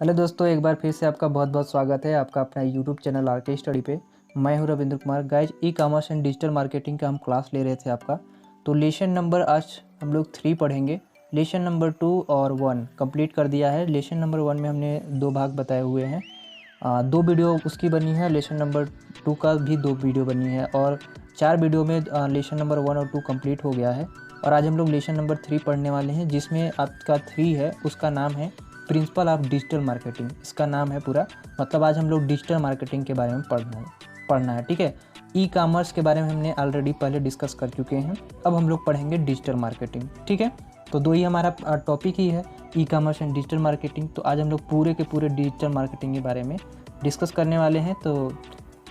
Hello दोस्तों, एक बार फिर से आपका बहुत बहुत स्वागत है आपका अपना यूट्यूब चैनल आरके स्टडी पे। मैं हूं Ravindra Kumar. Guys, e commerce and digital marketing का हम क्लास ले रहे थे आपका। तो लेसन नंबर आज हम लोग 3 पढ़ेंगे। लेसन नंबर 2 और 1 कंप्लीट कर दिया है। लेसन नंबर 1 में हमने 2 भाग बताए हुए हैं। 2 वीडियो उसकी बनी है। लेसन नंबर 2 का भी 2 वीडियो बनी है और 4 वीडियो में लेसन नंबर 1 और 2 कंप्लीट हो गया है। और आज हम लोग लेसन नंबर 3 पढ़ने वाले हैं, जिसमें आपका 3 है उसका नाम है प्रिंसिपल ऑफ डिजिटल मार्केटिंग। इसका नाम है पूरा, मतलब आज हम लोग डिजिटल मार्केटिंग के बारे में पढ़ना है। ठीक है, ई कॉमर्स के बारे में हमने ऑलरेडी पहले डिस्कस कर चुके हैं। अब हम लोग पढ़ेंगे डिजिटल मार्केटिंग। ठीक है, तो 2 ही हमारा टॉपिक ही है, e commerce and digital marketing. तो आज हम लोग पूरे के पूरे डिजिटल मार्केटिंग के बारे में डिस्कस करने वाले हैं। तो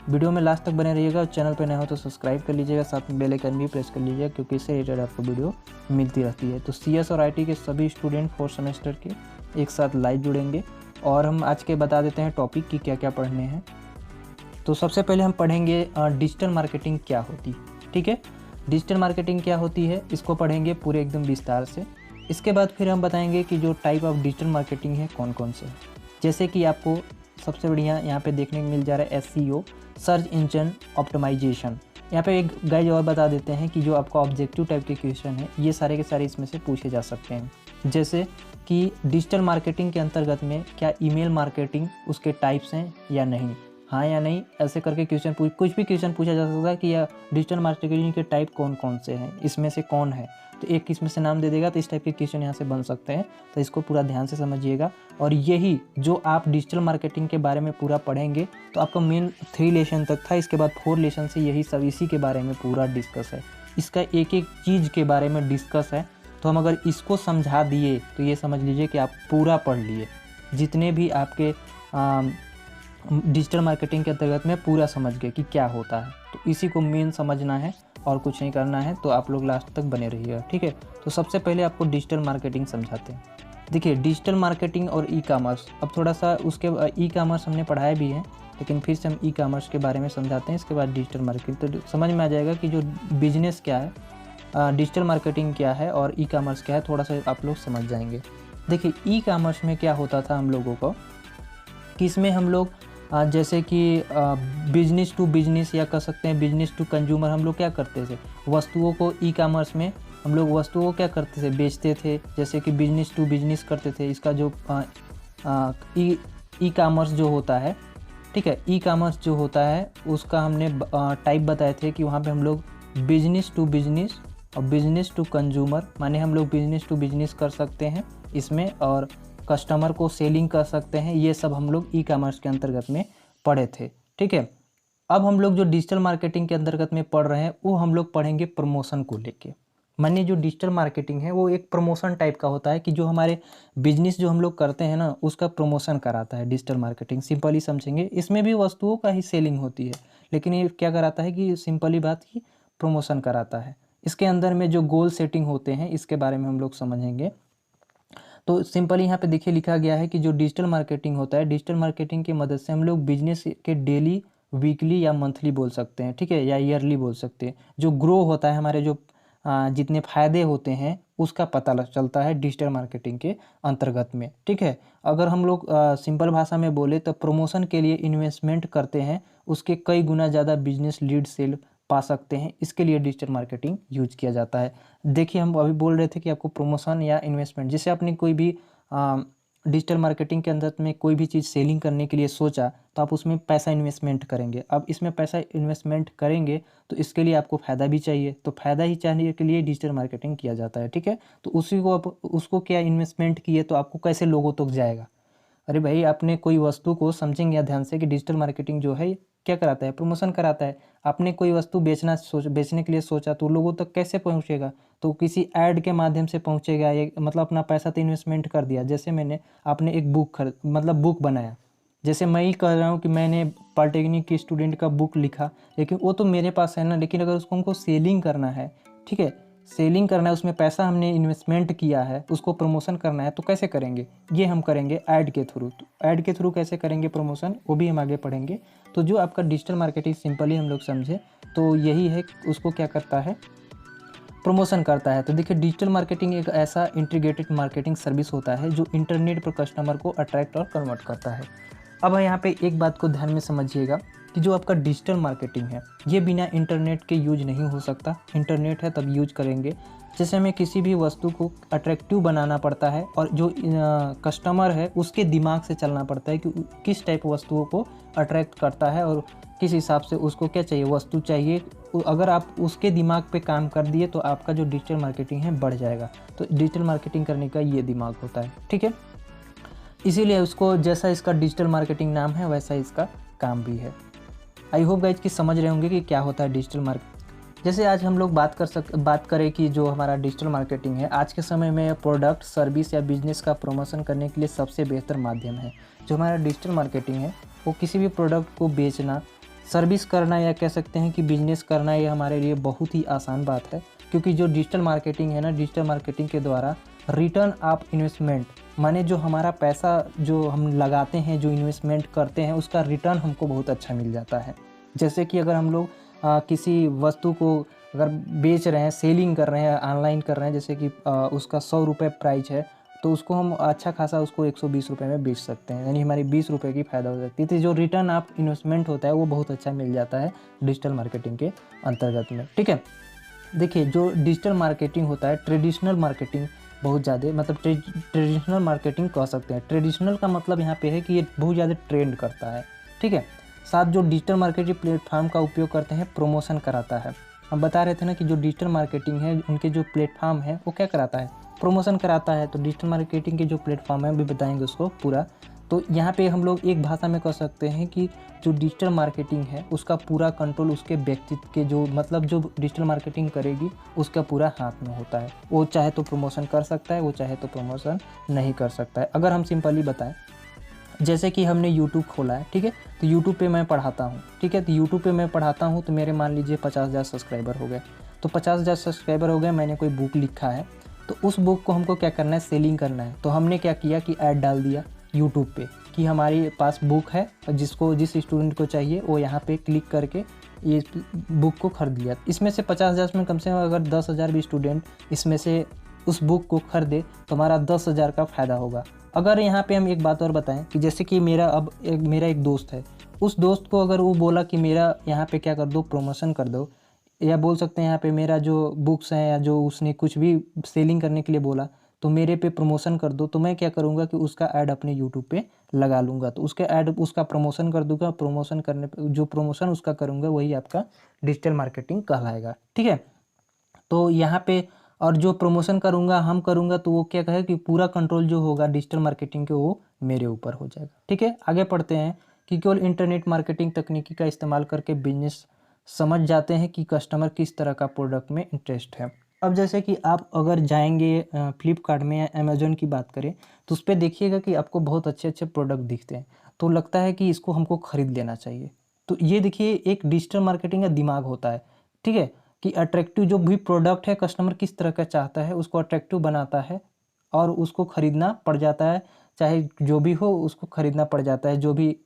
वीडियो में लास्ट तक बने रहिएगा। चैनल पर नया हो तो सब्सक्राइब कर लीजिएगा, साथ में बेल आइकन भी प्रेस कर लीजिएगा, क्योंकि इससे रिलेटेड आपको वीडियो मिलती रहती है। तो CS और IT के सभी स्टूडेंट 4th सेमेस्टर के एक साथ लाइव जुड़ेंगे और हम आज के बता देते हैं टॉपिक की क्या क्या पढ़ने हैं। तो सबसे पहले हम पढ़ेंगे डिजिटल मार्केटिंग क्या होती है। ठीक है, डिजिटल मार्केटिंग क्या होती है इसको पढ़ेंगे पूरे एकदम विस्तार से। इसके बाद फिर हम बताएंगे कि जो टाइप ऑफ डिजिटल मार्केटिंग है कौन कौन से हैं। जैसे कि आपको सबसे बढ़िया यहाँ पे देखने को मिल जा रहा है SEO, सर्च इंजन ऑप्टिमाइजेशन। यहाँ पे एक गाइज और बता देते हैं कि जो आपका ऑब्जेक्टिव टाइप के क्वेश्चन है ये सारे के सारे इसमें से पूछे जा सकते हैं। जैसे कि डिजिटल मार्केटिंग के अंतर्गत में क्या ईमेल मार्केटिंग उसके टाइप्स हैं या नहीं, हाँ या नहीं, ऐसे करके क्वेश्चन कुछ भी क्वेश्चन पूछा जा सकता है कि या डिजिटल मार्केटिंग के टाइप कौन कौन से हैं, इसमें से कौन है। तो एक इसमें से नाम दे देगा, तो इस टाइप के क्वेश्चन यहाँ से बन सकते हैं। तो इसको पूरा ध्यान से समझिएगा। और यही जो आप डिजिटल मार्केटिंग के बारे में पूरा पढ़ेंगे तो आपका मेन 3 लेसन तक था, इसके बाद 4 लेसन से यही सब इसी के बारे में पूरा डिस्कस है। इसका एक एक चीज़ के बारे में डिस्कस है। तो हम अगर इसको समझा दिए तो ये समझ लीजिए कि आप पूरा पढ़ लिए, जितने भी आपके डिजिटल मार्केटिंग के अंतर्गत में पूरा समझ गए कि क्या होता है। तो इसी को मेन समझना है और कुछ नहीं करना है। तो आप लोग लास्ट तक बने रहिएगा। ठीक है, तो सबसे पहले आपको डिजिटल मार्केटिंग समझाते हैं। देखिए, डिजिटल मार्केटिंग और ई कॉमर्स, अब थोड़ा सा उसके ई कॉमर्स हमने पढ़ाया भी है, लेकिन फिर से हम ई कॉमर्स के बारे में समझाते हैं। इसके बाद डिजिटल मार्केटिंग, तो समझ में आ जाएगा कि जो बिजनेस क्या है, डिजिटल मार्केटिंग क्या है और ई कॉमर्स क्या है, थोड़ा सा आप लोग समझ जाएंगे। देखिए, ई कॉमर्स में क्या होता था हम लोगों को कि इसमें हम लोग जैसे कि बिजनेस टू बिजनेस या कह सकते हैं बिजनेस टू कंज्यूमर, हम लोग क्या करते थे, वस्तुओं को ई कॉमर्स में हम लोग वस्तुओं को क्या करते थे, बेचते थे। जैसे कि बिजनेस टू बिजनेस करते थे। इसका जो ई कॉमर्स जो होता है, ठीक है, ई कॉमर्स जो होता है उसका हमने टाइप बताए थे कि वहाँ पे हम लोग बिजनेस टू बिजनेस और बिजनेस टू कंज्यूमर, माने हम लोग बिजनेस टू बिजनेस कर सकते हैं इसमें, और कस्टमर को सेलिंग कर सकते हैं। ये सब हम लोग ई कॉमर्स के अंतर्गत में पढ़े थे। ठीक है, अब हम लोग जो डिजिटल मार्केटिंग के अंतर्गत में पढ़ रहे हैं वो हम लोग पढ़ेंगे प्रमोशन को लेके। मानिए जो डिजिटल मार्केटिंग है वो एक प्रमोशन टाइप का होता है कि जो हमारे बिजनेस जो हम लोग करते हैं ना उसका प्रमोशन कराता है डिजिटल मार्केटिंग। सिंपली समझेंगे, इसमें भी वस्तुओं का ही सेलिंग होती है, लेकिन ये क्या कराता है कि सिंपली बात की प्रमोशन कराता है। इसके अंदर में जो गोल सेटिंग होते हैं इसके बारे में हम लोग समझेंगे। तो सिंपली यहाँ पे देखिए लिखा गया है कि जो डिजिटल मार्केटिंग होता है, डिजिटल मार्केटिंग की मदद से हम लोग बिजनेस के डेली, वीकली या मंथली बोल सकते हैं, ठीक है, या ईयरली बोल सकते हैं, जो ग्रो होता है हमारे जो जितने फ़ायदे होते हैं उसका पता चलता है डिजिटल मार्केटिंग के अंतर्गत में। ठीक है, अगर हम लोग सिंपल भाषा में बोले तो प्रमोशन के लिए इन्वेस्टमेंट करते हैं, उसके कई गुना ज़्यादा बिजनेस लीड सेल पा सकते हैं। इसके लिए डिजिटल मार्केटिंग यूज किया जाता है। देखिए, हम अभी बोल रहे थे कि आपको प्रमोशन या इन्वेस्टमेंट, जैसे आपने कोई भी डिजिटल मार्केटिंग के अंदर में कोई भी चीज़ सेलिंग करने के लिए सोचा तो आप उसमें पैसा इन्वेस्टमेंट करेंगे। अब इसमें पैसा इन्वेस्टमेंट करेंगे तो इसके लिए आपको फ़ायदा भी चाहिए, तो फ़ायदा ही चाहिए के लिए डिजिटल मार्केटिंग किया जाता है। ठीक है, तो उसी को आप उसको क्या इन्वेस्टमेंट किए तो आपको कैसे लोगों तक जाएगा। अरे भाई, आपने कोई वस्तु को समझेंगे या ध्यान से कि डिजिटल मार्केटिंग जो है क्या कराता है, प्रमोशन कराता है। आपने कोई वस्तु बेचने के लिए सोचा तो लोगों तक कैसे पहुंचेगा, तो किसी ऐड के माध्यम से पहुंचेगा। ये मतलब अपना पैसा तो इन्वेस्टमेंट कर दिया। जैसे आपने एक बुक बनाया, जैसे मैं ही कह रहा हूँ कि मैंने पॉलिटेक्निक की स्टूडेंट का बुक लिखा, लेकिन वो तो मेरे पास है ना, लेकिन अगर उसको हमको सेलिंग करना है, ठीक है, सेलिंग करना है, उसमें पैसा हमने इन्वेस्टमेंट किया है, उसको प्रमोशन करना है, तो कैसे करेंगे, ये हम करेंगे ऐड के थ्रू। तो ऐड के थ्रू कैसे करेंगे प्रमोशन, वो भी हम आगे पढ़ेंगे। तो जो आपका डिजिटल मार्केटिंग सिंपली हम लोग समझे तो यही है, उसको क्या करता है, प्रमोशन करता है। तो देखिए डिजिटल मार्केटिंग एक ऐसा इंटीग्रेटेड मार्केटिंग सर्विस होता है जो इंटरनेट पर कस्टमर को अट्रैक्ट और कन्वर्ट करता है। अब यहाँ पे एक बात को ध्यान में समझिएगा कि जो आपका डिजिटल मार्केटिंग है ये बिना इंटरनेट के यूज नहीं हो सकता। इंटरनेट है तब यूज करेंगे। जैसे हमें किसी भी वस्तु को अट्रैक्टिव बनाना पड़ता है और जो कस्टमर है उसके दिमाग से चलना पड़ता है कि किस टाइप वस्तुओं को अट्रैक्ट करता है और किस हिसाब से उसको क्या चाहिए, वस्तु चाहिए। अगर आप उसके दिमाग पे काम कर दिए तो आपका जो डिजिटल मार्केटिंग है बढ़ जाएगा। तो डिजिटल मार्केटिंग करने का ये दिमाग होता है, ठीक है। इसीलिए उसको जैसा इसका डिजिटल मार्केटिंग नाम है वैसा इसका काम भी है। आई होप गाइज कि समझ रहे होंगे कि क्या होता है डिजिटल मार्केटिंग। जैसे आज हम लोग बात करें कि जो हमारा डिजिटल मार्केटिंग है आज के समय में प्रोडक्ट, सर्विस या बिजनेस का प्रमोशन करने के लिए सबसे बेहतर माध्यम है। जो हमारा डिजिटल मार्केटिंग है वो किसी भी प्रोडक्ट को बेचना, सर्विस करना या कह सकते हैं कि बिजनेस करना, ये हमारे लिए बहुत ही आसान बात है। क्योंकि जो डिजिटल मार्केटिंग है ना, डिजिटल मार्केटिंग के द्वारा रिटर्न ऑफ इन्वेस्टमेंट, माने जो हमारा पैसा जो हम लगाते हैं, जो इन्वेस्टमेंट करते हैं, उसका रिटर्न हमको बहुत अच्छा मिल जाता है। जैसे कि अगर हम लोग किसी वस्तु को अगर बेच रहे हैं, सेलिंग कर रहे हैं, ऑनलाइन कर रहे हैं, जैसे कि उसका 100 रुपये प्राइस है तो उसको हम अच्छा खासा उसको 120 रुपये में बेच सकते हैं, यानी हमारी 20 रुपये की फ़ायदा हो सकती है। तो जो रिटर्न ऑफ इन्वेस्टमेंट होता है वो बहुत अच्छा मिल जाता है डिजिटल मार्केटिंग के अंतर्गत में, ठीक है। देखिए जो डिजिटल मार्केटिंग होता है, ट्रेडिशनल मार्केटिंग बहुत ज़्यादा, मतलब ट्रेडिशनल मार्केटिंग कह सकते हैं। ट्रेडिशनल का मतलब यहाँ पे है कि ये बहुत ज़्यादा ट्रेंड करता है, ठीक है। साथ जो डिजिटल मार्केटिंग प्लेटफॉर्म का उपयोग करते हैं, प्रमोशन कराता है। हम बता रहे थे ना कि जो डिजिटल मार्केटिंग है उनके जो प्लेटफॉर्म है वो क्या कराता है, प्रमोशन कराता है। तो डिजिटल मार्केटिंग के जो प्लेटफॉर्म है अभी बताएंगे उसको पूरा। तो यहाँ पे हम लोग एक भाषा में कह सकते हैं कि जो डिजिटल मार्केटिंग है उसका पूरा कंट्रोल उसके व्यक्तित्व के जो मतलब जो डिजिटल मार्केटिंग करेगी उसका पूरा हाथ में होता है। वो चाहे तो प्रमोशन कर सकता है, वो चाहे तो प्रमोशन नहीं कर सकता है। अगर हम सिंपली बताएं, जैसे कि हमने यूट्यूब खोला है, ठीक है, तो यूट्यूब पे मैं पढ़ाता हूँ, ठीक है। तो यूट्यूब पे मैं पढ़ाता हूँ तो मेरे मान लीजिए 50,000 सब्सक्राइबर हो गए। तो 50,000 सब्सक्राइबर हो गए, मैंने कोई बुक लिखा है तो उस बुक को हमको क्या करना है, सेलिंग करना है। तो हमने क्या किया कि ऐड डाल दिया यूट्यूब पे कि हमारे पास बुक है, जिस स्टूडेंट को चाहिए वो यहाँ पे क्लिक करके ये बुक को खरीद लिया। इसमें से 50,000 में कम से कम अगर 10,000 भी स्टूडेंट इसमें से उस बुक को खरीदे तो हमारा 10,000 का फ़ायदा होगा। अगर यहाँ पे हम एक बात और बताएं कि जैसे कि मेरा एक दोस्त है, उस दोस्त को अगर वो बोला कि मेरा यहाँ पे क्या कर दो, प्रमोशन कर दो, या बोल सकते हैं यहाँ पे मेरा जो बुक्स हैं या जो उसने कुछ भी सेलिंग करने के लिए बोला तो मेरे पे प्रमोशन कर दो, तो मैं क्या करूँगा कि उसका ऐड अपने यूट्यूब पे लगा लूँगा। तो उसके ऐड उसका प्रमोशन कर दूँगा। प्रमोशन करने पे जो प्रमोशन उसका करूँगा वही आपका डिजिटल मार्केटिंग कहलाएगा, ठीक है। तो यहाँ पे और जो प्रमोशन हम करूँगा तो वो क्या कहे कि पूरा कंट्रोल जो होगा डिजिटल मार्केटिंग के वो मेरे ऊपर हो जाएगा, ठीक है। आगे पढ़ते हैं कि केवल इंटरनेट मार्केटिंग तकनीकी का इस्तेमाल करके बिजनेस समझ जाते हैं कि कस्टमर किस तरह का प्रोडक्ट में इंटरेस्ट है। अब जैसे कि आप अगर जाएंगे फ्लिपकार्ट में या अमेज़न की बात करें तो उस पर देखिएगा कि आपको बहुत अच्छे अच्छे प्रोडक्ट दिखते हैं, तो लगता है कि इसको हमको ख़रीद लेना चाहिए। तो ये देखिए एक डिजिटल मार्केटिंग का दिमाग होता है, ठीक है, कि अट्रैक्टिव जो भी प्रोडक्ट है कस्टमर किस तरह का चाहता है उसको अट्रैक्टिव बनाता है और उसको ख़रीदना पड़ जाता है। चाहे जो भी हो उसको ख़रीदना पड़ जाता है। जो भी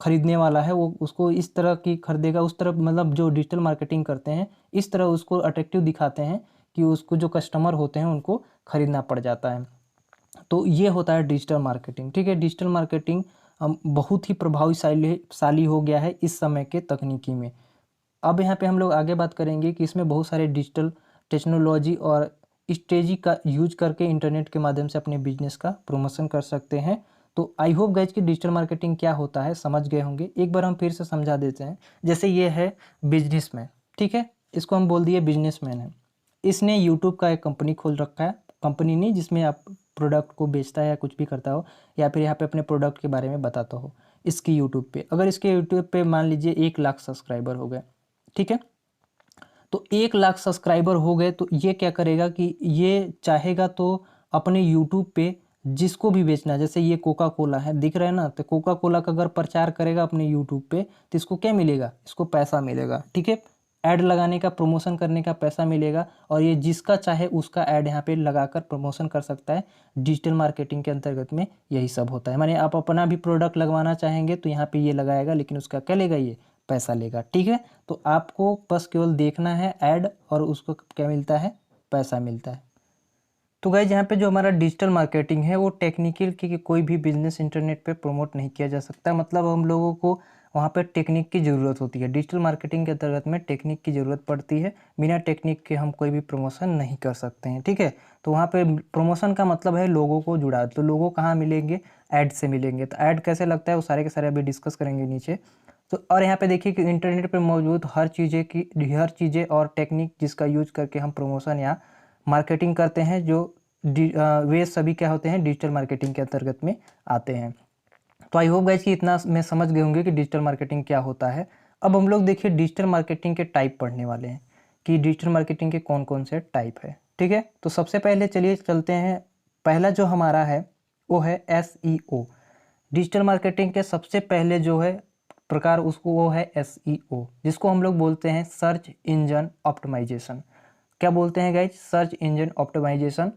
ख़रीदने वाला है वो उसको इस तरह की खरीदेगा, उस तरह मतलब जो डिजिटल मार्केटिंग करते हैं इस तरह उसको अट्रैक्टिव दिखाते हैं कि उसको जो कस्टमर होते हैं उनको ख़रीदना पड़ जाता है। तो ये होता है डिजिटल मार्केटिंग, ठीक है। डिजिटल मार्केटिंग बहुत ही प्रभावशाली हो गया है इस समय के तकनीकी में। अब यहाँ पे हम लोग आगे बात करेंगे कि इसमें बहुत सारे डिजिटल टेक्नोलॉजी और स्ट्रेटजी का यूज करके इंटरनेट के माध्यम से अपने बिजनेस का प्रमोशन कर सकते हैं। तो आई होप गाइज कि डिजिटल मार्केटिंग क्या होता है समझ गए होंगे। एक बार हम फिर से समझा देते हैं। जैसे ये है बिजनेसमैन, ठीक है, इसको हम बोल दिए बिजनेसमैन है। इसने यूट्यूब का एक कंपनी खोल रखा है, कंपनी नहीं जिसमें आप प्रोडक्ट को बेचता है या कुछ भी करता हो या फिर यहाँ पे अपने प्रोडक्ट के बारे में बताता हो। इसकी यूट्यूब पे अगर इसके यूट्यूब पे मान लीजिए 1 लाख सब्सक्राइबर हो गए, ठीक है। तो 1 लाख सब्सक्राइबर हो गए तो ये क्या करेगा कि ये चाहेगा तो अपने यूट्यूब पे जिसको भी बेचना, जैसे ये कोका कोला है दिख रहा है ना, तो कोका कोला का अगर प्रचार करेगा अपने यूट्यूब पे तो इसको क्या मिलेगा, इसको पैसा मिलेगा, ठीक है। ऐड लगाने का, प्रमोशन करने का पैसा मिलेगा और ये जिसका चाहे उसका ऐड यहाँ पे लगाकर प्रमोशन कर सकता है। डिजिटल मार्केटिंग के अंतर्गत में यही सब होता है। माने आप अपना भी प्रोडक्ट लगवाना चाहेंगे तो यहाँ पे ये लगाएगा, लेकिन उसका क्या लेगा, ये पैसा लेगा। ठीक है, तो आपको बस केवल देखना है ऐड और उसको क्या मिलता है, पैसा मिलता है। तो गाइज यहाँ पे जो हमारा डिजिटल मार्केटिंग है वो टेक्निकल की कोई भी बिजनेस इंटरनेट पे प्रमोट नहीं किया जा सकता। मतलब हम लोगों को वहाँ पे टेक्निक की ज़रूरत होती है। डिजिटल मार्केटिंग के अंतर्गत में टेक्निक की ज़रूरत पड़ती है। बिना टेक्निक के हम कोई भी प्रमोशन नहीं कर सकते हैं। ठीक है, तो वहाँ पे प्रमोशन का मतलब है लोगों को जुड़ा। तो लोगों कहाँ मिलेंगे, ऐड से मिलेंगे। तो ऐड कैसे लगता है वो सारे के सारे अभी डिस्कस करेंगे नीचे। तो और यहाँ पे देखिए कि इंटरनेट पर मौजूद हर चीज़ें और टेक्निक जिसका यूज करके हम प्रमोशन या मार्केटिंग करते हैं, जो वे सभी क्या होते हैं, डिजिटल मार्केटिंग के अंतर्गत में आते हैं। तो आई होप गाइज कि इतना मैं समझ गए होंगे कि डिजिटल मार्केटिंग क्या होता है। अब हम लोग देखिए डिजिटल मार्केटिंग के टाइप पढ़ने वाले हैं कि डिजिटल मार्केटिंग के कौन कौन से टाइप है। ठीक है, तो सबसे पहले चलिए चलते हैं। पहला जो हमारा है वो है SEO। डिजिटल मार्केटिंग के सबसे पहले जो है प्रकार उसको वो है SEO, जिसको हम लोग बोलते हैं सर्च इंजन ऑप्टिमाइजेशन। क्या बोलते हैं गाइज, सर्च इंजन ऑप्टिमाइजेशन।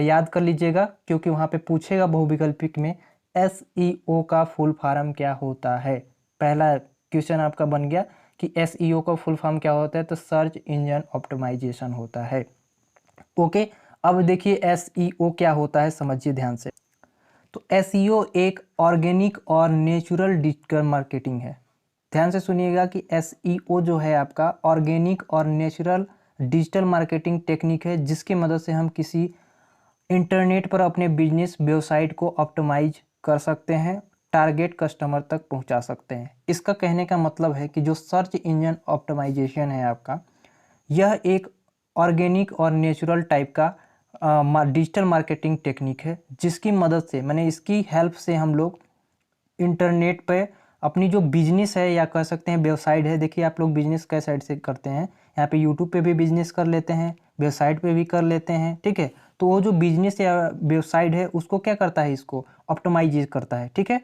याद कर लीजिएगा क्योंकि वहाँ पे पूछेगा बहुविकल्पिक में SEO का फुल फॉर्म क्या होता है। पहला क्वेश्चन आपका बन गया कि SEO का फुल फॉर्म क्या होता है, तो सर्च इंजन ऑप्टिमाइजेशन होता है। ओके, अब देखिए SEO क्या होता है, समझिए ध्यान से। तो SEO एक ऑर्गेनिक और नेचुरल डिजिटल मार्केटिंग है। ध्यान से सुनिएगा कि SEO जो है आपका ऑर्गेनिक और नेचुरल डिजिटल मार्केटिंग टेक्निक है, जिसकी मदद से हम किसी इंटरनेट पर अपने बिजनेस वेबसाइट को ऑप्टिमाइज कर सकते हैं, टारगेट कस्टमर तक पहुंचा सकते हैं। इसका कहने का मतलब है कि जो सर्च इंजन ऑप्टिमाइजेशन है आपका, यह एक ऑर्गेनिक और नेचुरल टाइप का डिजिटल मार्केटिंग टेक्निक है, जिसकी मदद से मैंने इसकी हेल्प से हम लोग इंटरनेट पे अपनी जो बिजनेस है या कह सकते हैं वेबसाइट है। देखिए आप लोग बिजनेस कैसे साइड से करते हैं, यहाँ पे यूट्यूब पे भी बिजनेस कर लेते हैं, वेबसाइट पे भी कर लेते हैं। ठीक है, तो वो जो बिजनेस या वेबसाइट है उसको क्या करता है, इसको ऑप्टिमाइज करता है। ठीक है,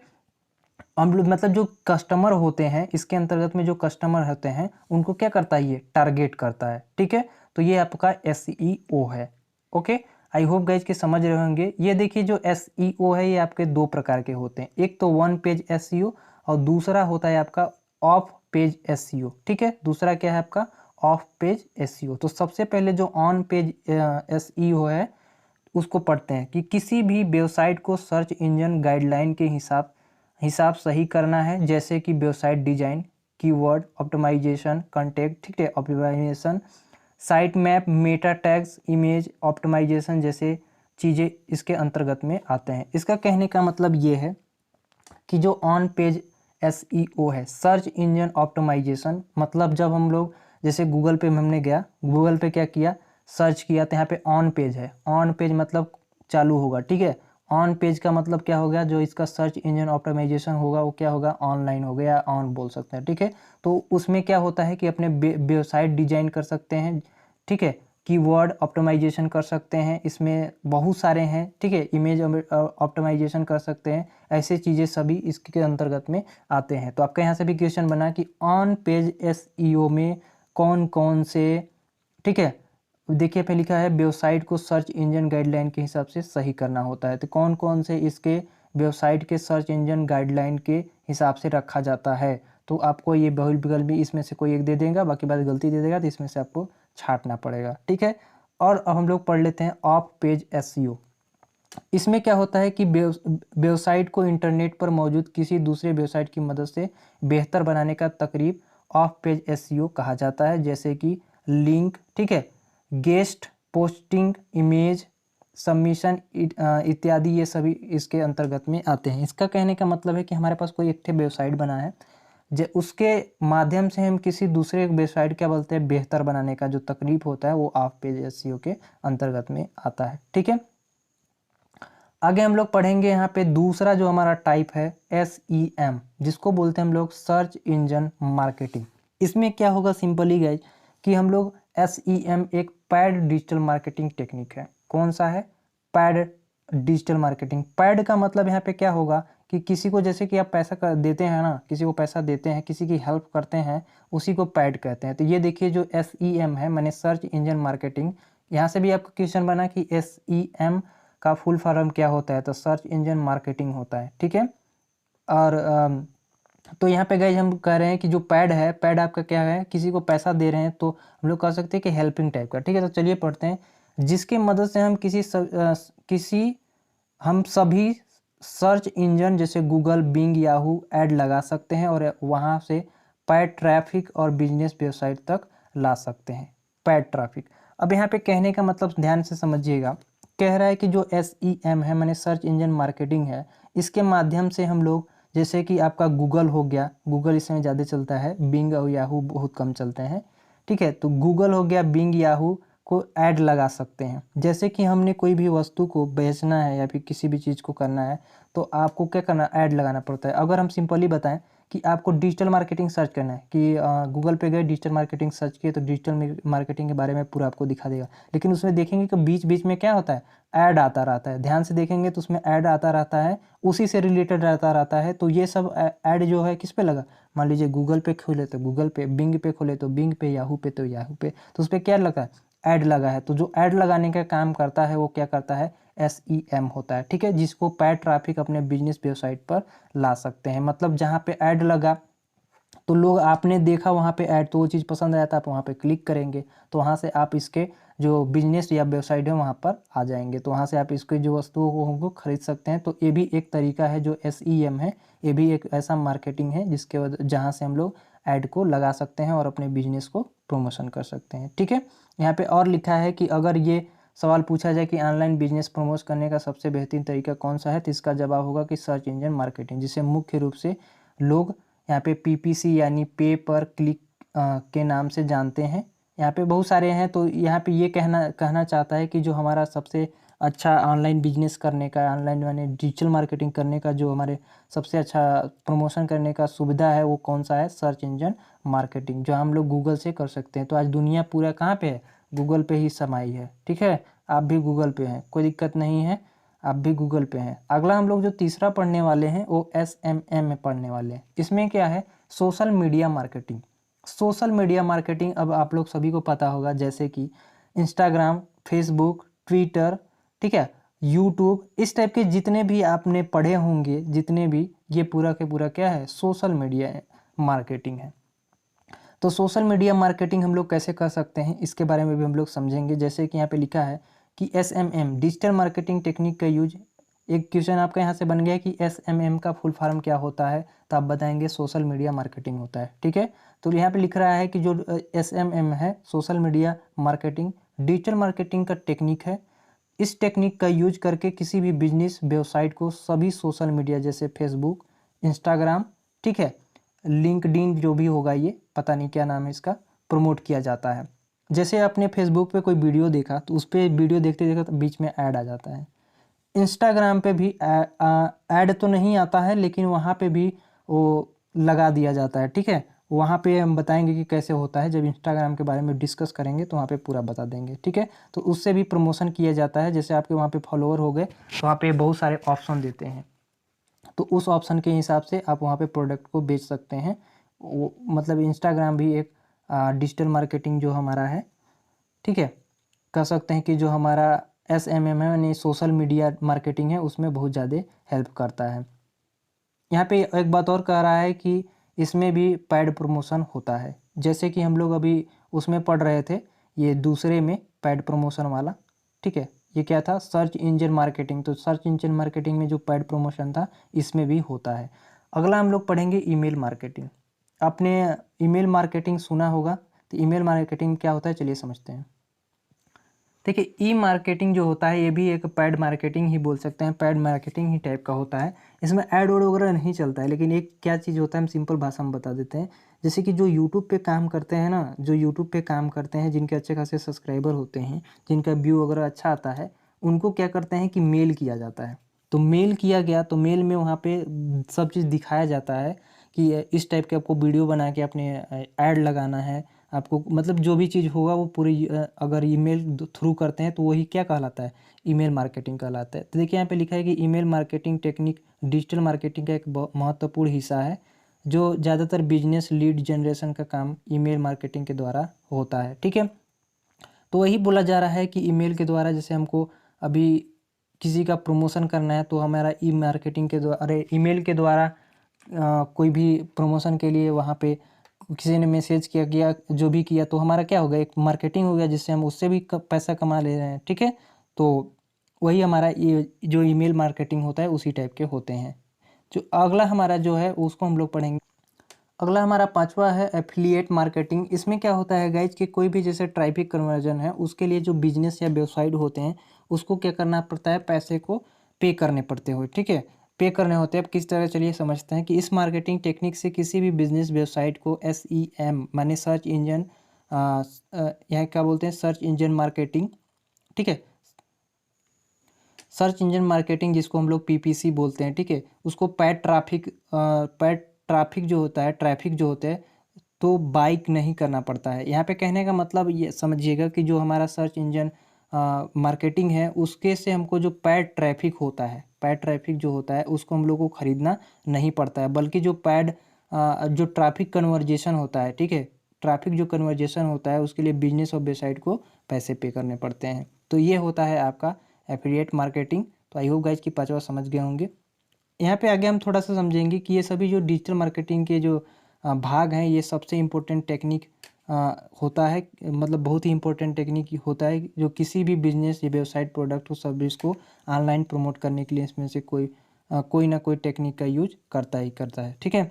हम लोग मतलब जो कस्टमर होते हैं, इसके अंतर्गत में जो कस्टमर होते हैं उनको क्या करता है, ये टारगेट करता है। ठीक है, तो ये आपका SEO है। ओके, आई होप गाइज के समझ रहे होंगे। ये देखिए जो SEO है ये आपके दो प्रकार के होते हैं, एक तो वन पेज SEO और दूसरा होता है आपका ऑफ पेज SEO। ठीक है, दूसरा क्या है आपका ऑफ पेज SEO। तो सबसे पहले जो ऑन पेज SEO है उसको पढ़ते हैं कि किसी भी वेबसाइट को सर्च इंजन गाइडलाइन के हिसाब सही करना है, जैसे कि website design, keyword optimisation, content, ठीक है, optimisation, site map, meta tags, image optimisation जैसे चीज़ें इसके अंतर्गत में आते हैं। इसका कहने का मतलब ये है कि जो ऑन पेज SEO है, सर्च इंजन ऑप्टिमाइजेशन, मतलब जब हम लोग जैसे गूगल पे हमने गया, गूगल पे क्या किया, सर्च किया, तो यहाँ पे ऑन पेज है। ऑन पेज मतलब चालू होगा। ठीक है, ऑन पेज का मतलब क्या हो गया, जो इसका सर्च इंजन ऑप्टिमाइजेशन होगा वो क्या होगा, ऑनलाइन हो गया, ऑन बोल सकते हैं। ठीक है, तो उसमें क्या होता है कि अपने वेबसाइट डिजाइन कर सकते हैं। ठीक है, कीवर्ड ऑप्टिमाइजेशन कर सकते हैं, इसमें बहुत सारे हैं। ठीक है, इमेज ऑप्टिमाइजेशन कर सकते हैं, ऐसे चीज़ें सभी इसके अंतर्गत में आते हैं। तो आपका यहाँ से भी क्वेश्चन बना कि ऑन पेज SEO में कौन कौन से, ठीक है, देखिए पे लिखा है वेबसाइट को सर्च इंजन गाइडलाइन के हिसाब से सही करना होता है। तो कौन कौन से इसके वेबसाइट के सर्च इंजन गाइडलाइन के हिसाब से रखा जाता है, तो आपको ये बहुविकल्प भी इसमें से कोई एक दे देगा, बाकी बात गलती दे देगा, तो इसमें से आपको छांटना पड़ेगा। ठीक है, और अब हम लोग पढ़ लेते हैं ऑफ पेज SEO। इसमें क्या होता है कि वेबसाइट को इंटरनेट पर मौजूद किसी दूसरे वेबसाइट की मदद से बेहतर बनाने का तकरीब ऑफ पेज SEO कहा जाता है, जैसे कि लिंक, ठीक है, गेस्ट पोस्टिंग, इमेज सबमिशन इत्यादि, ये सभी इसके अंतर्गत में आते हैं। इसका कहने का मतलब है कि हमारे पास कोई एक वेबसाइट बना है, उसके माध्यम से हम किसी दूसरे वेबसाइट क्या बोलते हैं, बेहतर बनाने का जो तकरीब होता है वो ऑफ पेज SEO के अंतर्गत में आता है। ठीक है, आगे हम लोग पढ़ेंगे यहाँ पे दूसरा जो हमारा टाइप है SEM, जिसको बोलते हैं हम लोग सर्च इंजन मार्केटिंग। इसमें क्या होगा, सिंपली गाइज कि हम लोग SEM एक पैड डिजिटल मार्केटिंग टेक्निक है। कौन सा है, पैड डिजिटल मार्केटिंग। पैड का मतलब यहाँ पे क्या होगा कि किसी को, जैसे कि आप पैसा देते हैं ना, किसी को पैसा देते हैं, किसी की हेल्प करते हैं, उसी को पैड कहते हैं। तो ये देखिए जो SEM है, मैंने सर्च इंजन मार्केटिंग, यहाँ से भी आपका क्वेश्चन बना कि SEM का फुल फॉर्म क्या होता है, तो सर्च इंजन मार्केटिंग होता है। ठीक है, और तो यहाँ पे गाइज हम कह रहे हैं कि जो पैड है, पैड आपका क्या है, किसी को पैसा दे रहे हैं तो हम लोग कह सकते हैं कि हेल्पिंग टाइप का। ठीक है, तो चलिए पढ़ते हैं। जिसके मदद से हम हम सभी सर्च इंजन जैसे गूगल, बिंग, याहू ऐड लगा सकते हैं और वहाँ से पैड ट्रैफिक और बिजनेस वेबसाइट तक ला सकते हैं। पैड ट्रैफिक, अब यहाँ पे कहने का मतलब ध्यान से समझिएगा। कह रहा है कि जो SEM है, माने सर्च इंजन मार्केटिंग है, इसके माध्यम से हम लोग, जैसे कि आपका गूगल हो गया, गूगल इस समय ज़्यादा चलता है, बिंग और याहू बहुत कम चलते हैं। ठीक है, तो गूगल हो गया, बिंग, याहू को ऐड लगा सकते हैं। जैसे कि हमने कोई भी वस्तु को बेचना है या फिर किसी भी चीज़ को करना है तो आपको क्या करना, ऐड लगाना पड़ता है। अगर हम सिंपली बताएं कि आपको डिजिटल मार्केटिंग सर्च करना है, कि गूगल पे गए, डिजिटल मार्केटिंग सर्च किए तो डिजिटल मार्केटिंग के बारे में पूरा आपको दिखा देगा। लेकिन उसमें देखेंगे कि बीच बीच में क्या होता है, ऐड आता रहता है। ध्यान से देखेंगे तो उसमें ऐड आता रहता है, उसी से रिलेटेड रहता है। तो ये सब ऐड जो है किस पे लगा, मान लीजिए गूगल पे खोले तो गूगल पे, बिंग पे खोले तो बिंग पे, याहू पे तो याहू पे, तो उस पर क्या लगा, ऐड लगा है। तो जो ऐड लगाने का काम करता है वो क्या करता है, SEM होता है। ठीक है, जिसको पैड ट्रैफिक अपने बिजनेस वेबसाइट पर ला सकते हैं। मतलब जहाँ पे ऐड लगा तो लोग, आपने देखा वहाँ पे ऐड, तो वो चीज़ पसंद आया तो आप वहाँ पे क्लिक करेंगे, तो वहाँ से आप इसके जो बिजनेस या वेबसाइट है वहाँ पर आ जाएंगे, तो वहाँ से आप इसके जो वस्तुओं को हमको खरीद सकते हैं। तो ये भी एक तरीका है जो SEM है, ये भी एक ऐसा मार्केटिंग है जिसके वजह जहाँ से हम लोग ऐड को लगा सकते हैं और अपने बिजनेस को प्रमोशन कर सकते हैं। ठीक है, यहाँ पे और लिखा है कि अगर ये सवाल पूछा जाए कि ऑनलाइन बिजनेस प्रमोट करने का सबसे बेहतरीन तरीका कौन सा है, तो इसका जवाब होगा कि सर्च इंजन मार्केटिंग, जिसे मुख्य रूप से लोग यहाँ पे PPC यानी पे पर क्लिक के नाम से जानते हैं। यहाँ पे बहुत सारे हैं, तो यहाँ पे ये कहना चाहता है कि जो हमारा सबसे अच्छा ऑनलाइन बिजनेस करने का, ऑनलाइन यानी डिजिटल मार्केटिंग करने का जो हमारे सबसे अच्छा प्रमोशन करने का सुविधा है वो कौन सा है, सर्च इंजन मार्केटिंग, जो हम लोग गूगल से कर सकते हैं। तो आज दुनिया पूरा कहाँ पे है, गूगल पे ही समाई है। ठीक है, आप भी गूगल पे हैं, कोई दिक्कत नहीं है, आप भी गूगल पे हैं। अगला हम लोग जो तीसरा पढ़ने वाले हैं वो SMM में पढ़ने वाले हैं। इसमें क्या है, social media marketing. Social media marketing अब आप लोग सभी को पता होगा, जैसे कि इंस्टाग्राम, फेसबुक, ट्विटर, ठीक है, यूट्यूब, इस टाइप के जितने भी आपने पढ़े होंगे, जितने भी, ये पूरा के पूरा क्या है, सोशल मीडिया मार्केटिंग है। तो सोशल मीडिया मार्केटिंग हम लोग कैसे कर सकते हैं, इसके बारे में भी हम लोग समझेंगे। जैसे कि यहाँ पे लिखा है कि SMM डिजिटल मार्केटिंग टेक्निक का यूज, एक क्वेश्चन आपका यहाँ से बन गया कि SMM का फुल फॉर्म क्या होता है, तो आप बताएंगे सोशल मीडिया मार्केटिंग होता है। ठीक है, तो यहाँ पे लिख रहा है कि जो SMM है, social media marketing digital marketing का टेक्निक है। इस टेक्निक का यूज करके किसी भी बिजनेस वेबसाइट को सभी सोशल मीडिया जैसे फेसबुक, इंस्टाग्राम, ठीक है, लिंक्डइन, जो भी होगा ये पता नहीं क्या नाम है इसका, प्रमोट किया जाता है। जैसे आपने फेसबुक पे कोई वीडियो देखा तो उस पर वीडियो देखते देखते तो बीच में ऐड आ जाता है। इंस्टाग्राम पे भी ऐड तो नहीं आता है, लेकिन वहाँ पे भी वो लगा दिया जाता है। ठीक है, वहाँ पे हम बताएंगे कि कैसे होता है, जब इंस्टाग्राम के बारे में डिस्कस करेंगे तो वहाँ पे पूरा बता देंगे। ठीक है, तो उससे भी प्रमोशन किया जाता है। जैसे आपके वहाँ पे फॉलोअर हो गए तो वहाँ पे बहुत सारे ऑप्शन देते हैं, तो उस ऑप्शन के हिसाब से आप वहाँ पे प्रोडक्ट को बेच सकते हैं। वो मतलब इंस्टाग्राम भी एक डिजिटल मार्केटिंग जो हमारा है, ठीक है, कह सकते हैं कि जो हमारा SMM है यानी सोशल मीडिया मार्केटिंग है, उसमें बहुत ज़्यादा हेल्प करता है। यहाँ पे एक बात और कह रहा है कि इसमें भी पैड प्रमोशन होता है। जैसे कि हम लोग अभी उसमें पढ़ रहे थे, ये दूसरे में पैड प्रमोशन वाला। ठीक है, ये क्या था, सर्च इंजन मार्केटिंग। तो सर्च इंजन मार्केटिंग में जो पैड प्रमोशन था इसमें भी होता है। अगला हम लोग पढ़ेंगे ईमेल मार्केटिंग। आपने ईमेल मार्केटिंग सुना होगा, तो ईमेल मार्केटिंग क्या होता है चलिए समझते हैं। देखिए, ई मार्केटिंग जो होता है ये भी एक पैड मार्केटिंग ही बोल सकते हैं, पैड मार्केटिंग ही टाइप का होता है। इसमें ऐड वोड वगैरह नहीं चलता है, लेकिन एक क्या चीज़ होता है हम सिंपल भाषा में बता देते हैं। जैसे कि जो यूट्यूब पे काम करते हैं ना, जो यूट्यूब पे काम करते हैं, जिनके अच्छे खासे सब्सक्राइबर होते हैं, जिनका व्यू वगैरह अच्छा आता है, उनको क्या करते हैं कि मेल किया जाता है। तो मेल किया गया तो मेल में वहाँ पे सब चीज़ दिखाया जाता है कि इस टाइप के आपको वीडियो बना के अपने ऐड लगाना है आपको, मतलब जो भी चीज़ होगा वो पूरी अगर ईमेल थ्रू करते हैं तो वही क्या कहलाता है, ईमेल मार्केटिंग कहलाता है। तो देखिए यहाँ पे लिखा है कि email marketing technique digital marketing का एक महत्वपूर्ण हिस्सा है, जो ज़्यादातर बिजनेस लीड जनरेशन का काम ईमेल मार्केटिंग के द्वारा होता है। ठीक है, तो वही बोला जा रहा है कि ईमेल के द्वारा, जैसे हमको अभी किसी का प्रमोशन करना है तो हमारा ई मार्केटिंग के द्वारा, अरे ईमेल के द्वारा कोई भी प्रमोशन के लिए वहाँ पे किसी ने मैसेज किया जो भी किया, तो हमारा क्या हो गया, एक मार्केटिंग हो गया, जिससे हम उससे भी पैसा कमा ले रहे हैं। ठीक है, तो वही हमारा ये जो ईमेल मार्केटिंग होता है उसी टाइप के होते हैं। जो अगला हमारा जो है उसको हम लोग पढ़ेंगे। अगला हमारा पांचवा है एफिलिएट मार्केटिंग। इसमें क्या होता है गाइज कि कोई भी जैसे ट्रैफिक कन्वर्जन है उसके लिए जो बिजनेस या वेबसाइट होते हैं उसको क्या करना पड़ता है, पैसे को पे करने पड़ते हो। ठीक है, पे करने होते हैं। अब किस तरह, चलिए समझते हैं कि इस मार्केटिंग टेक्निक से किसी भी बिजनेस वेबसाइट को SEM माने सर्च इंजन, यहाँ क्या बोलते हैं, सर्च इंजन मार्केटिंग। ठीक है, सर्च इंजन मार्केटिंग जिसको हम लोग PPC बोलते हैं। ठीक है, उसको पैड ट्रैफिक जो होता है, ट्रैफिक जो होते हैं, तो बाइक नहीं करना पड़ता है। यहाँ पे कहने का मतलब ये समझिएगा कि जो हमारा सर्च इंजन मार्केटिंग है उसके से हमको जो पैड ट्रैफिक होता है, पैड ट्रैफिक जो होता है उसको हम लोग को ख़रीदना नहीं पड़ता है, बल्कि जो जो ट्रैफिक कन्वर्जेशन होता है, ठीक है, ट्रैफिक जो कन्वर्जेशन होता है उसके लिए बिजनेस और वेबसाइट को पैसे पे करने पड़ते हैं। तो ये होता है आपका एफिलिएट मार्केटिंग। तो आई होप गाइज कि पांचवा समझ गए होंगे। यहाँ पे आगे हम थोड़ा सा समझेंगे कि ये सभी जो डिजिटल मार्केटिंग के जो भाग हैं, ये सबसे इम्पोर्टेंट टेक्निक होता है, मतलब बहुत ही इम्पोर्टेंट टेक्निक होता है जो किसी भी बिजनेस या वेबसाइट, प्रोडक्ट और सर्विस को ऑनलाइन प्रमोट करने के लिए इसमें से कोई ना कोई टेक्निक का यूज करता ही करता है। ठीक है,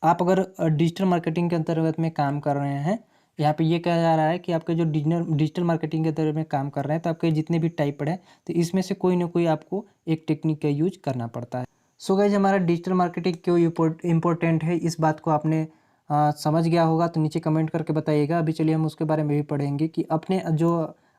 आप अगर डिजिटल मार्केटिंग के अंतर्गत में काम कर रहे हैं, यहाँ पे ये कहा जा रहा है कि आपके जो डिजिटल मार्केटिंग के अंतर्गत में काम कर रहे हैं, तो आपके जितने भी टाइप पड़े हैं तो इसमें से कोई ना कोई आपको एक टेक्निक का यूज करना पड़ता है। सो गाइज, हमारा डिजिटल मार्केटिंग क्यों इम्पोर्टेंट है इस बात को आपने समझ गया होगा तो नीचे कमेंट करके बताइएगा। अभी चलिए हम उसके बारे में भी पढ़ेंगे कि अपने जो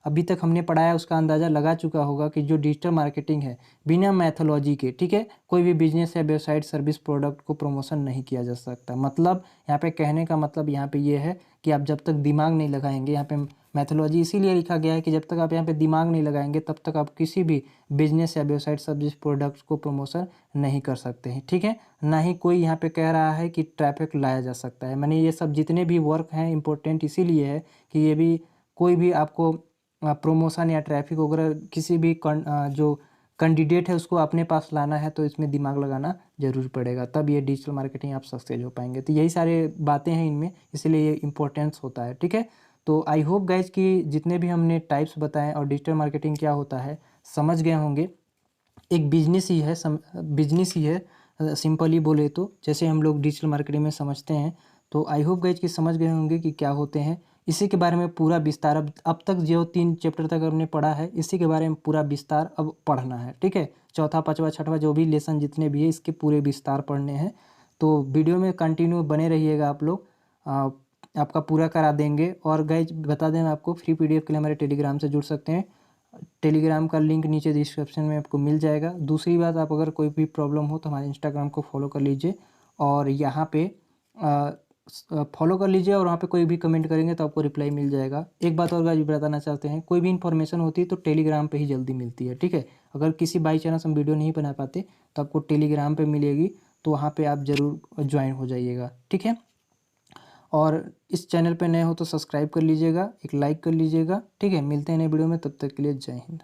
अभी तक हमने पढ़ा है उसका अंदाज़ा लगा चुका होगा कि जो डिजिटल मार्केटिंग है बिना मैथोलॉजी के, ठीक है, कोई भी बिजनेस या वेबसाइट, सर्विस, प्रोडक्ट को प्रमोशन नहीं किया जा सकता। मतलब यहाँ पे कहने का मतलब यहाँ पे ये है कि आप जब तक दिमाग नहीं लगाएंगे, यहाँ पे मैथोलॉजी इसीलिए लिखा गया है कि जब तक आप यहाँ पे दिमाग नहीं लगाएंगे तब तक आप किसी भी बिजनेस या वेबसाइट, सर्विस, प्रोडक्ट्स को प्रमोशन नहीं कर सकते हैं। ठीक है, ना ही कोई यहाँ पे कह रहा है कि ट्रैफिक लाया जा सकता है। मैंने ये सब जितने भी वर्क हैं इंपॉर्टेंट इसीलिए है कि ये भी कोई भी आपको प्रमोशन या ट्रैफिक वगैरह किसी भी जो कैंडिडेट है उसको अपने पास लाना है तो इसमें दिमाग लगाना जरूर पड़ेगा, तब ये डिजिटल मार्केटिंग आप सक्सेस हो पाएंगे। तो यही सारे बातें हैं इनमें, इसलिए ये इंपॉर्टेंस होता है। ठीक है, तो आई होप गाइज कि जितने भी हमने टाइप्स बताएं और डिजिटल मार्केटिंग क्या होता है समझ गए होंगे। एक बिजनेस ही है, बिजनेस ही है, सिंपली बोले तो जैसे हम लोग डिजिटल मार्केटिंग में समझते हैं। तो आई होप गाइज कि समझ गए होंगे कि क्या होते हैं। इसी के बारे में पूरा विस्तार अब तक जो 3 चैप्टर तक हमने पढ़ा है इसी के बारे में पूरा विस्तार अब पढ़ना है। ठीक है, चौथा, पाँचवा, छठवा जो भी लेसन जितने भी है इसके पूरे विस्तार पढ़ने हैं। तो वीडियो में कंटिन्यू बने रहिएगा आप लोग, आपका पूरा करा देंगे। और गाइज बता दें आपको फ्री PDF के लिए हमारे टेलीग्राम से जुड़ सकते हैं। टेलीग्राम का लिंक नीचे डिस्क्रिप्शन में आपको मिल जाएगा। दूसरी बात, आप अगर कोई भी प्रॉब्लम हो तो हमारे इंस्टाग्राम को फॉलो कर लीजिए और यहाँ पे फॉलो कर लीजिए और वहाँ पे कोई भी कमेंट करेंगे तो आपको रिप्लाई मिल जाएगा। एक बात और गाइस बताना चाहते हैं, कोई भी इन्फॉर्मेशन होती है तो टेलीग्राम पे ही जल्दी मिलती है। ठीक है, अगर किसी बाई चांस हम वीडियो नहीं बना पाते तो आपको टेलीग्राम पे मिलेगी, तो वहाँ पे आप ज़रूर ज्वाइन हो जाइएगा। ठीक है, और इस चैनल पे नए हो तो सब्सक्राइब कर लीजिएगा, एक लाइक कर लीजिएगा। ठीक है, मिलते हैं नए वीडियो में, तब तक के लिए जय हिंद।